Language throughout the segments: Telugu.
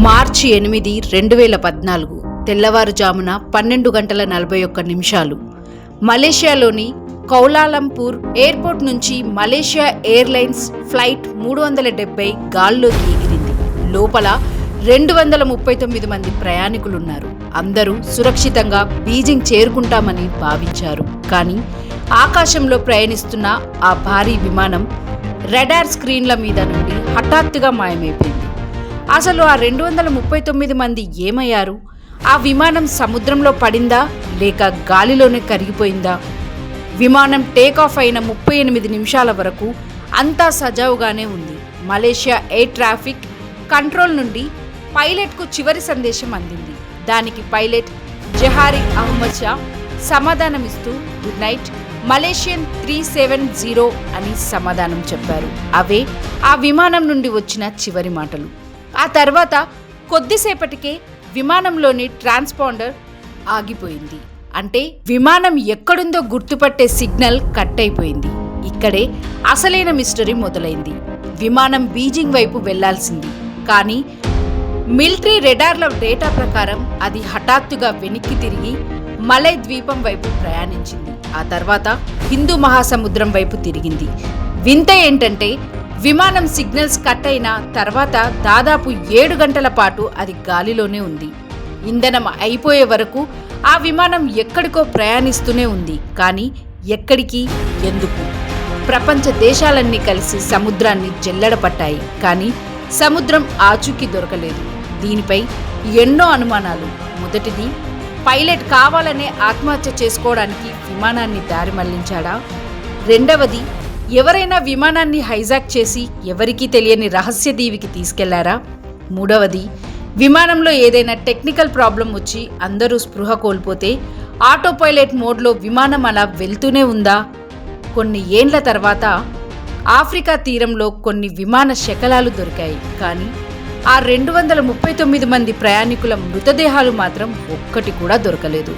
మార్చి 8, 2014 తెల్లవారుజామున 12:41 మలేషియాలోని కౌలాలంపూర్ ఎయిర్పోర్ట్ నుంచి మలేషియా ఎయిర్లైన్స్ ఫ్లైట్ 370 గాల్లోకి ఎగిరింది. లోపల 239 మంది ప్రయాణికులున్నారు. అందరూ సురక్షితంగా బీజింగ్ చేరుకుంటామని భావించారు. కానీ ఆకాశంలో ప్రయాణిస్తున్న ఆ భారీ విమానం రాడార్ స్క్రీన్ల మీద నుండి హఠాత్తుగా మాయమైపోయింది. అసలు ఆ 239 మంది ఏమయ్యారు? ఆ విమానం సముద్రంలో పడిందా లేక గాలిలోనే కరిగిపోయిందా? విమానం టేకాఫ్ అయిన 38 నిమిషాల వరకు అంతా సజావుగానే ఉంది. మలేషియా ఎయిర్ ట్రాఫిక్ కంట్రోల్ నుండి పైలట్కు చివరి సందేశం అందింది. దానికి పైలట్ జహారీ అహ్మద్ షా సమాధానమిస్తూ గుడ్ నైట్ మలేషియన్ 370 అని సమాధానం చెప్పారు. అవే ఆ విమానం నుండి వచ్చిన చివరి మాటలు. ఆ తర్వాత కొద్దిసేపటికే విమానంలోని ట్రాన్స్పాండర్ ఆగిపోయింది. అంటే విమానం ఎక్కడుందో గుర్తుపట్టే సిగ్నల్ కట్ అయిపోయింది. ఇక్కడే అసలైన మిస్టరీ మొదలైంది. విమానం బీజింగ్ వైపు వెళ్లాల్సింది. కానీ మిలిటరీ రెడార్ల డేటా ప్రకారం అది హఠాత్తుగా వెనక్కి తిరిగి మలై ద్వీపం వైపు ప్రయాణించింది. ఆ తర్వాత హిందూ మహాసముద్రం వైపు తిరిగింది. వింత ఏంటంటే విమానం సిగ్నల్స్ కట్ అయిన తర్వాత దాదాపు 7 గంటల పాటు అది గాలిలోనే ఉంది. ఇంధనం అయిపోయే వరకు ఆ విమానం ఎక్కడికో ప్రయాణిస్తూనే ఉంది. కానీ ఎక్కడికి, ఎందుకు? ప్రపంచ దేశాలన్నీ కలిసి సముద్రాన్ని జల్లెడపట్టాయి. కానీ సముద్రం ఆచూకీ దొరకలేదు. దీనిపై ఎన్నో అనుమానాలు. మొదటిది, పైలట్ కావాలనే ఆత్మహత్య చేసుకోవడానికి విమానాన్ని దారి మళ్లించాడా? రెండవది, ఎవరైనా విమానాన్ని హైజాక్ చేసి ఎవరికీ తెలియని రహస్య దీవికి తీసుకెళ్లారా? మూడవది, విమానంలో ఏదైనా టెక్నికల్ ప్రాబ్లం వచ్చి అందరూ స్పృహ కోల్పోతే ఆటో పైలట్ మోడ్లో విమానం అలా వెళ్తూనే ఉందా? కొన్ని ఏండ్ల తర్వాత ఆఫ్రికా తీరంలో కొన్ని విమాన శకలాలు దొరికాయి. కానీ ఆ 239 మంది ప్రయాణికుల మృతదేహాలు మాత్రం ఒక్కటి కూడా దొరకలేదు.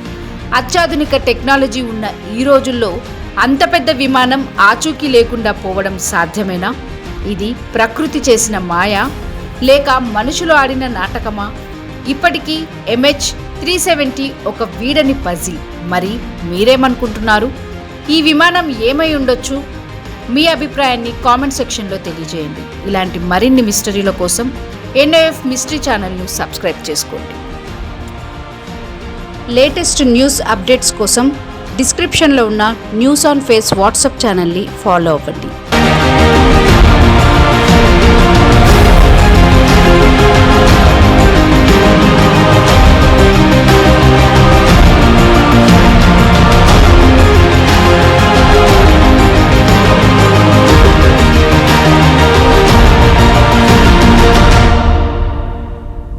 అత్యాధునిక టెక్నాలజీ ఉన్న ఈ రోజుల్లో అంత పెద్ద విమానం ఆచూకీ లేకుండా పోవడం సాధ్యమేనా? ఇది ప్రకృతి చేసిన మాయా లేక మనుషులు ఆడిన నాటకమా? ఇప్పటికీ MH370 ఒక వీడని పజిల్. మరి మీరేమనుకుంటున్నారు? ఈ విమానం ఏమై ఉండొచ్చు? మీ అభిప్రాయాన్ని కామెంట్ సెక్షన్లో తెలియజేయండి. ఇలాంటి మరిన్ని మిస్టరీల కోసం NIF మిస్టరీ ఛానల్ను సబ్స్క్రైబ్ చేసుకోండి. లేటెస్ట్ న్యూస్ అప్డేట్స్ కోసం డిస్క్రిప్షన్లో ఉన్న న్యూస్ ఆన్ ఫేస్ వాట్సాప్ ఛానల్ని ఫాలో అవ్వండి.